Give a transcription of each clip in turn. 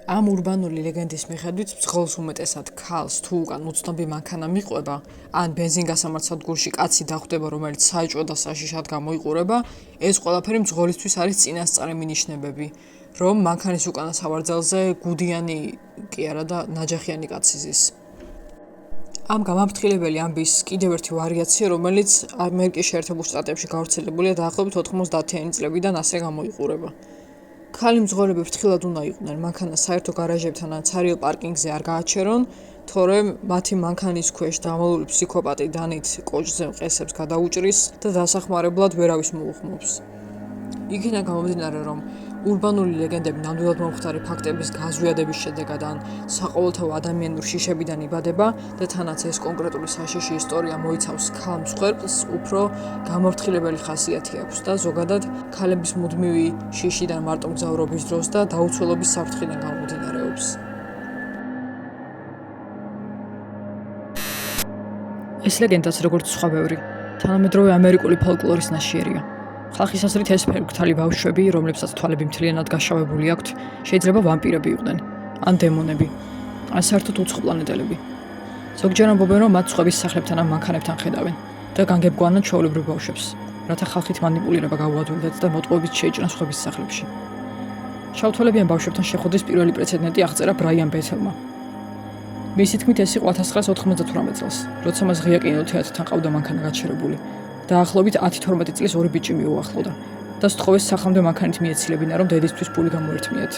ამ ურბანული ლეგენდის მიხედვით მსხვილს უმეტესად ქალს თუ უკან უცნობი მანქანა მიყვება, ან ბენზინგასამართსადგურში კაცი დახვდება, რომელიც საეჭვო და საშიშად გამოიყურება, ეს ყველაფერი მძღოლისთვის არის წინასწარი მინიშნებები, რომ მანქანის უკანა სავარძელზე გუდიანი კი არა და ნაჯახიანი კაცი ზის. ამ გამაფრთხილებელი ამბის კიდევ ერთი ვარიაცია, რომელიც ამერიკის შეერთებულ შტატებში გავრცელებულია დაახლოებით 90-იანი წლებიდან ასე გამოიყურება. ქალი მძღოლები ფრთხილად უნდა იყვნენ, მანქანა საერთო გარაჟებთან ან ცარიელ პარკინგზე არ გააჩერონ, თორემ მათი მანქანის ქვეშ დამალული ფსიქოპატი დანით კოჭზე მყესებს გადაუჭრის და დასახმარებლად ვერავის მოუხმობს. იქიდან გამომდინარე, რომ ურბანული ლეგენდები ნამდვილად მომხდარი ფაქტების გაზვიადების შედეგად ან საყოველთაო ადამიანურ შიშებიდან იბადება და თანაც ეს კონკრეტული საშიში ისტორია მოიცავს ქალ მსხვერპლს, უფრო გამორთქილებელი ხასიათი აქვს და ზოგადად ქალების მუდმივი შიშიდან მარტო მგზავრობის დროს და დაუცველობის საფრთხიდან გამომდინარეობს. ეს ლეგენდაც, როგორც სხვა ბევრი, თანამედროვე ამერიკული ფოლკლორის ნაშიერია. ხალხის აზრით ეს ფერგთალი ბავშვები, რომლებსაც თვალები მთლიანად გაშავებული აქვთ, შეიძლება ვამპირები იყვნენ, ან დემონები, ან საერთოდ უცხოპლანეტელები. ზოგჯერ ამბობენ, რომ მათ სხვების სახლებთან ან მანქანებთან ხედავენ და განგებგვანან ჩვეულებრივ ბავშვებს, რათა ხალხით მანიპულირება გაუადვილდეთ და მოტყუებით შეიჭრან სხვების სახლებში. შავთვალებიან ბავშვებთან შეხვედრის პირველი პრეცედენტი აღწერა ბრაიან ბეთელმა. მისი თქმით, ეს იყო 1998 წელს, როცა მას ღია კინოთეატრთან ყავდა მანქანა გაჩერებული. დაახლოებით 10-12 წლის ორი ბიჭი მიუახლოვდა და სთხოვეს სახლამდე მანქანით მიეცილებინა, რომ დედისთვის ფული გამოერთმიათ.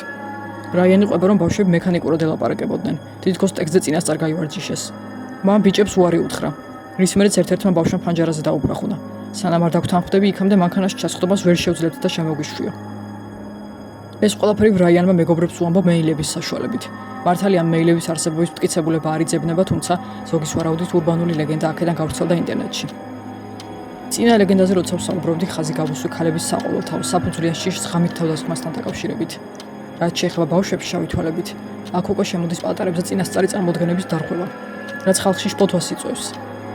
ბრაიანი ყვება, რომ ბავშვები მექანიკურად ელაპარაკებოდნენ, თითქოს ტექსტზე წინასწარ გაივარჯიშეს. მან ბიჭებს უარი უთხრა, რის მერეც ერთ-ერთმა ბავშვმა ფანჯარაზე დაუბრახუნა. სანამ არ დაგვრთანხმდები, იქამდე მანქანაში ჩასხდომას ვერ შევძლებთ და შემოგვიშვიო. ეს ყველაფერი ბრაიანმა მეგობრებს უამბო მეილების საშუალებით. მართალია ამ მეილების არსებობის მტკიცებულება არ იძებნება, თუმცა ზოგის ვარაუდით ურბანული ლეგენდა აქედან გავრცელდა ინტერნეტში. წინა ლეგენდაზე როცა ვსაუბრობდი, ხაზი გავუსვი ქალების საყოველთაო საფუძვლიან შიშს ღამით თავდასხმასთან დაკავშირებით. რაც შეეხება ბავშვებს შავი თვალებით, აქ უკვე შემოდის პატარებზე წინასწარი წარმოდგენების დარღვევა, რაც ხალხში შფოთვას იწვევს.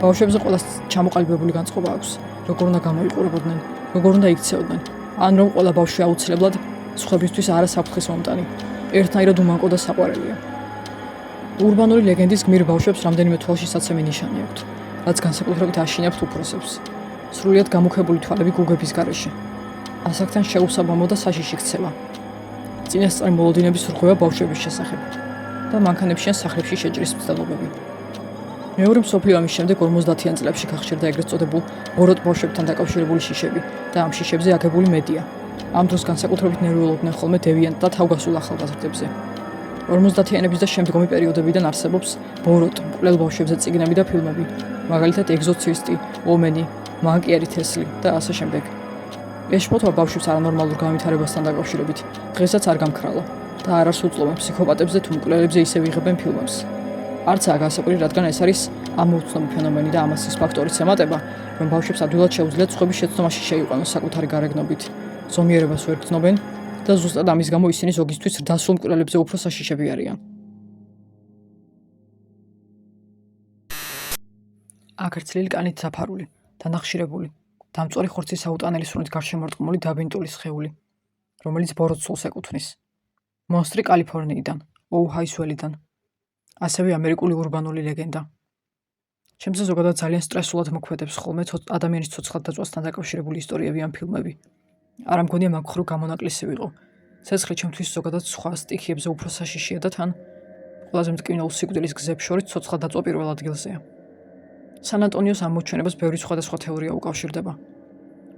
ბავშვებზე ყველას ჩამოყალიბებული განწყობა აქვს, როგორ უნდა გამოიყურებოდნენ, როგორ უნდა იქცეოდნენ, ან რომ ყველა ბავშვი აუცილებლად სხვებისთვის არა საფრთხის მომტანი, ერთნაირად უმანკო და საყვარელია. ურბანული ლეგენდის გმირ ბავშვებს რამდენიმე თვალშისაცემი ნიშანი აქვთ, რაც განსაკუთრებით აშინებთ უფროსებს. სრულიად გამუქებული თვალები გუგების გარეშე. ასაკთან შეუსაბამო და საშიში ქცევა. წინასწარი მოლოდინების რღვევა ბავშვების შესახებ და მანქანებში ან სახლებში შეჭრის მცდელობები. მეორე მსოფლიო ომის შემდეგ 50-იან წლებში გახშირდა ეგრეთ წოდებულ ბოროტ ბავშვებთან დაკავშირებული შიშები და ამ შიშებზე აგებული მედია. ამ დროს განსაკუთრებით ნერვიულობდნენ ხოლმე დევიანტ და თავგასულ ახალგაზრდებზე. 50-იანების და შემდგომი პერიოდებიდან არსებობს ბოროტ მკვლელ ბავშვებზე წიგნები და ფილმები, მაგალითად ეგზორცისტი, ომენი, მანკიერი თესლი და ასე შემდეგ. ეს შფოთვა ბავშვებს არანორმალურ განვითარებასთან დაკავშირებით დღესაც არ გამქრალა და არ არს უწყლობენ ფსიქოპატებზე თუ მკვლელებზე ისევ იღებენ ფილმებს. არცაა განსაკუთრებული, რადგან ეს არის ამოუცნობი ფენომენი და ამას ის ფაქტორიც ემატება, რომ ბავშვებს ადვილად შეუძლიათ სხვების შეცდომაში შეიყვანოს საკუთარი გარეგნობით, ზომიერებას ვერ გრძნობენ და ზუსტად ამის გამო ისინი ზოგისთვის ზრდასრულ მკვლელებზე უფრო საშიშები არიან. აქ ცლილი კანით დაფარული, დანახშირებული, დამწვარი ხორცის აუტანელი სუნით გარშემორტყმული დაბინტული სხეული, რომელიც ბოროტ სულს ეკუთვნის. მონსტრი კალიფორნიიდან, ოუჰაის ველიდან. ასევე ამერიკული ურბანული ლეგენდა. ჩემზე ზოგადად ძალიან სტრესულად მოქმედებს ხოლმე ადამიანის ცოცხლად დაწვასთან დაკავშირებული ისტორიები ან ფილმები. არ ამგონია მაგ ხრო გამონაკლისი ვიყო. ცეცხლი ჩემთვის ზოგადად სხვა სტიქიებზე უფრო საშიშია და თან ყველაზე მტკივნეულ სიკვდილის გზებს შორის ცოცხლად დაწვა პირველ ადგილზეა. სან ანტონიოს ამოჩენებას ბევრი სხვადასხვა თეორია უკავშირდება.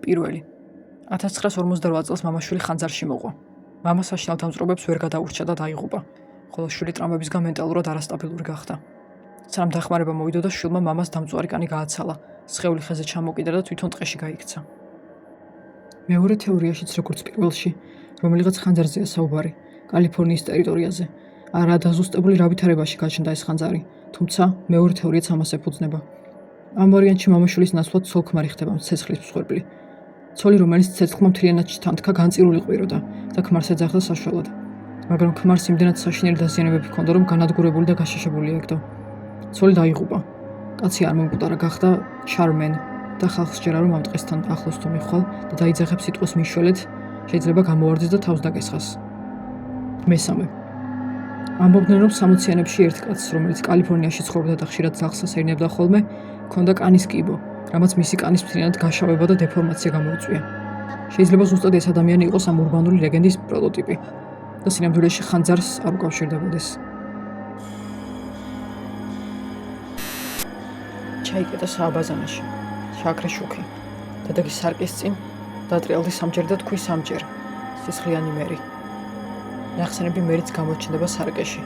პირველი. 1958 წელს მამაშვილი ხანძარში მოყვა. მამა საშინელ დამწვრობებს ვერ გადაურჩა და დაიღუპა, ხოლო შვილი ტრამვებისგან მენტალურად არასტაბილური გახდა. სანამ დახმარება მოვიდა და შვილმა მამას დამწვარი კანი გააცალა, სხეული ხეზე ჩამოკიდრა და თვითონ ტყეში გაიქცა. მეორე თეორიაშიც, როგორც პირველში, რომელიღაც ხანძარზეა საუბარი, კალიფორნიის ტერიტორიაზე, არაა დაზუსტებული რა ვითარებაში გაჩნდა ეს ხანძარი, თუმცა მეორე თეორიაც ამას ეფუძნება. ამ ვარიანტში მამაშვილის ნაცვლად ცოლ-ქმარი ხდება ცეცხლის მსხვერპლი. ცოლი, რომელიც ცეცხლმა მთლიანად შთანთქა, განწირული ყვიროდა და ქმარს ეძახდა საშუალად. მაგრამ ქმარს იმდენად საშინელი დაზიანებები ჰქონდა, რომ განადგურებული და გაშიშებული ეგდო. ცოლი დაიღუპა. კაცი არ მომკვდარა, გახდა შარმენ და ხალხს ჯერა, რომ ამ დღესთან ახლოს თუ მიხვალ და დაიძახებს სიტყვის მიშველეთ, შეიძლება გამოვარდეს და თავს დაგესხას. მესამე. ამბობდნენ, რომ 60-იანებში ერთ კაცს, რომელიც კალიფორნიაში ცხოვრობდა და ხშირად ძაღლს ასერნებდა ხოლმე, ჰქონდა კანის კიბო, რამაც მისი კანის მთლიანად გაშავება და დეფორმაცია გამოიწვია. შეიძლება ზუსტად ეს ადამიანი იყოს ამ ურბანული ლეგენდის პროტოტიპი და სინამდვილეში ხანძარს არ უკავშირდებოდეს. ჩაიკეტა სააბაზანაში, შაქრის შუქი. დედაგის სარკის წინ დატრიალდი სამჯერ და თქვი სამჯერ. სისხლიანი მერი. ნახსენები მერიც გამოჩნდება სარკეში.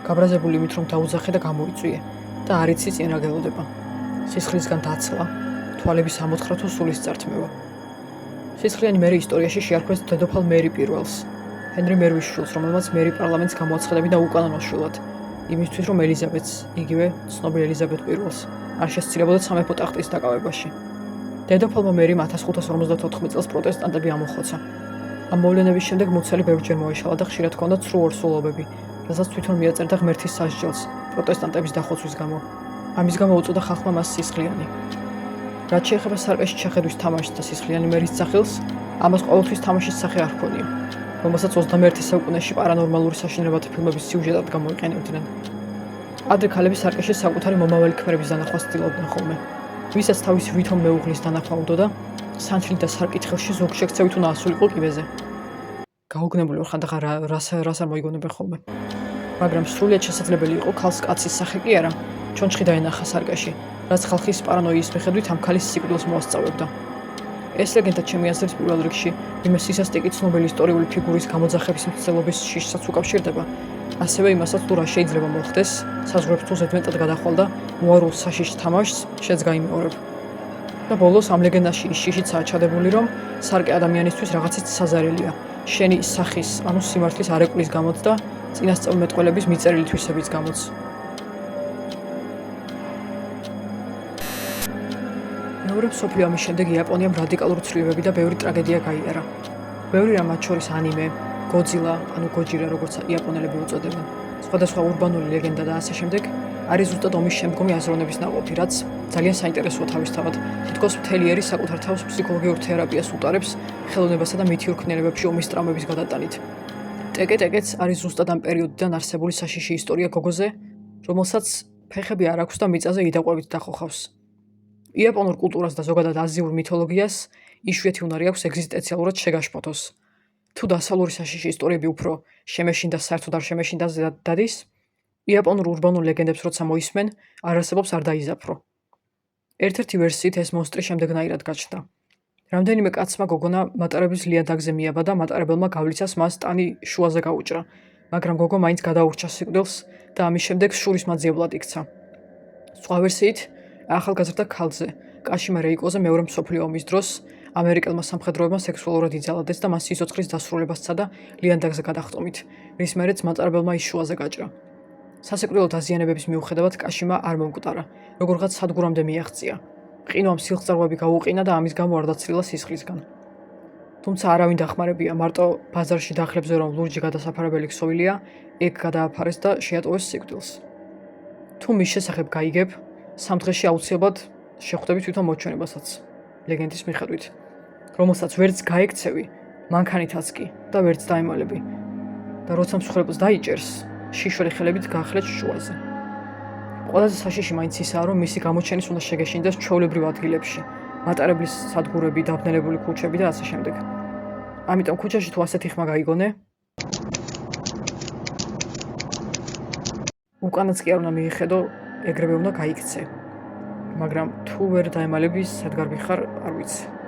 გაბრაზებული იმით, რომ დაუძახე და გამოიწვიე და არ იცი წინ რა გელოდება. სისხლისგან დაცლა, თვალების ამოთხრა თუ სულის წართმევა. სისხლიანი მერი ისტორიაში შეარქვეს დედოფალ მერი პირველს, ჰენრი მერვის შვილს, რომელმაც მერი პარლამენტს გამოაცხადებინა უკანონოშვილად, იმისთვის, რომ ელიზაბეთს, იგივე ცნობილ ელიზაბეთ პირველს, არ შესცირებოდა სამეფო ტახტის დაკავებაში. დედოფალმა მერიმ 1554 წელს პროტესტანტები ამოხოცა. ამ მოვლენების შემდეგ მუცელი ბევრჯერ მოეშალა და ხშირად ჰქონდა ცრუ ორსულობები, რასაც თვითონ მიაწერდა ღმერთის სასჯელს პროტესტანტების დახოცვის გამო. ამის გამო უწოდა ხალხმა მას სისხლიანი. რაც შეეხება სარკეში ჩახედვის თამაშს და სისხლიანი მერის სახელს, ამას ყოველთვის თამაშის სახე არ ჰქონია, რომელსაც 21 საუკუნეში პარანორმალური საშინელებათა ფილმების სიუჟეტად გამოიყენებდნენ. ადრე ქალები სარკეში საკუთარი მომავალი ქმრების დანახვას ცდილობდნენ ხოლმე. ვისაც თავისი ვითომ მეუღლის დანახვა უნდოდა, სანთლი და სარკითხელში ზოგ შექცევით უნდა ასულიყო კიბეზე. გაუგნებული ვარ ხანდახან რას არ მოიგონებენ ხოლმე. მაგრამ სრულიად შესაძლებელი იყო ქალს კაცის სახე კი არა, ჩონჩხი დაენახა სარკეში, რაც ხალხის პარანოიის მიხედვით ამ ქალის სიკვდილს მოასწავებდა. ეს ლეგენდა ჩემი აზრით პირველ რიგში ვინმე სისასტიკი ცნობილი ისტორიული ფიგურის გამოძახების მცდელობის შიშსაც უკავშირდება, ასევე იმასაც თუ რა შეიძლება მოხდეს, საზღვრებს თუ ზედმეტად გადახვალ და უარულ საშიშ თამაშს შეც გაიმეორებ. და ბოლოს ამ ლეგენდაში ის შიშიცაა ჩადებული, რომ სარკე ადამიანისთვის რაღაცით საზარელია, შენი სახის, ანუ სიმართლის არეკulis გამოც და წინასწარმეტყველების მიწერილი თვისების გამოც. მეორე მსოფლიო ომის შემდეგ იაპონიამ რადიკალური ცვლილებები და ბევრი ტრაგედია გაიარა. ბევრი რამ მათ შორის ანიმე, გოძილა, ანუ გოჯირა, როგორც იაპონელები უწოდებენ, სხვადასხვა ურბანული ლეგენდა და ასე შემდეგ, არის ზუსტად ომის შემდგომი აზროვნების ნაყოფი, რაც ძალიან საინტერესოა თავისთავად. თითქოს მთელი ერი საკუთარ თავს ფსიქოლოგიურ თერაპიას უტარებს ხელოვნებასა და მითიურ ქმნილებებში ომის ტრამვების გადატანით. ტეკეტეკეც არის ზუსტად ამ პერიოდიდან არსებული საშიში ისტორია გოგოზე, რომელსაც ფეხები არ აქვს და მიწაზე იდაყვებით დახოხავს. იაპონურ კულტურას და ზოგადად აზიურ მითოლოგიას იშვიათი უნარი აქვს ეგზისტენციალურად შეგაშფოთოს. თუ დასავლური საშიში ისტორიები უფრო შემეშინდა საერთოდ არ შემეშინდა დადის, იაპონურ ურბანულ ლეგენდებს როცა მოისმენ, არ არსებობს არ დაიზაფრო. ერთ-ერთი ვერსიით ეს მონსტრი შემდეგნაირად გაჩნდა. რამდენიმე კაცმა გოგონა მატარებლის ლიანდაგზე მიაბა და მატარებელმა გავლიცას მას ტანი შუაზე გაუჭრა, მაგრამ გოგო მაინც გადაურჩა სიკვდილს და ამის შემდეგ შურის მაძიებლად იქცა. სხვა ვერსიით ახალგაზრდა ქალზე, კაშიმა რეიკოზე მეორე მსოფლიო ომის დროს ამერიკელმა სამხედროებმა სექსუალურად იძალადეს და მას სიცოცხლის დასრულებას სცადა ლიანდაგზე გადახტომით, რის მერეც მატარებელმა ის შუაზე გაჭრა. სასიკვდილო დაზიანებების მიუხედავად კაშიმა არ მომკვდარა, როგორღაც სადგურამდე მიაღწია. ყინვამ სილხწარვები გაუყინა და ამის გამო არ დაცრილა სისხლისგან. თუმცა არავინ დახმარებია, მარტო ბაზარში დახლებზე რომ ლურჯი გადასაფარებელი ქსოვილია, ეგ გადააფარეს და შეატოვეს სიკვდილს. თუ მის შესახებ გაიგებ, სამ დღეში აუცილებლად შეხვდები თვითონ მოჩვენებასაც, ლეგენდის მიხედვით, რომელსაც ვერც გაექცევი, მანქანითაც კი და ვერც დაემალები. და როცა მსხვერპლს დაიჭერს, შიშველი ხელებით გაახლეთ შუაზე. ყველაზე საშიში მაინც ისაა, რომ მისი გამოჩენის უნდა შეგეშინდეს ჩვეულებრივ ადგილებში, მატარებლის სადგურები, დაბნელებული ქუჩები და ასე შემდეგ. ამიტომ ქუჩაში თუ ასეთი ხმა გაიგონე, უკანაც კი არ უნდა მიიხედო, ეგრევე უნდა გაიქცე. მაგრამ თუ ვერ დაემალები, სად გარბიხარ, არ ვიცი.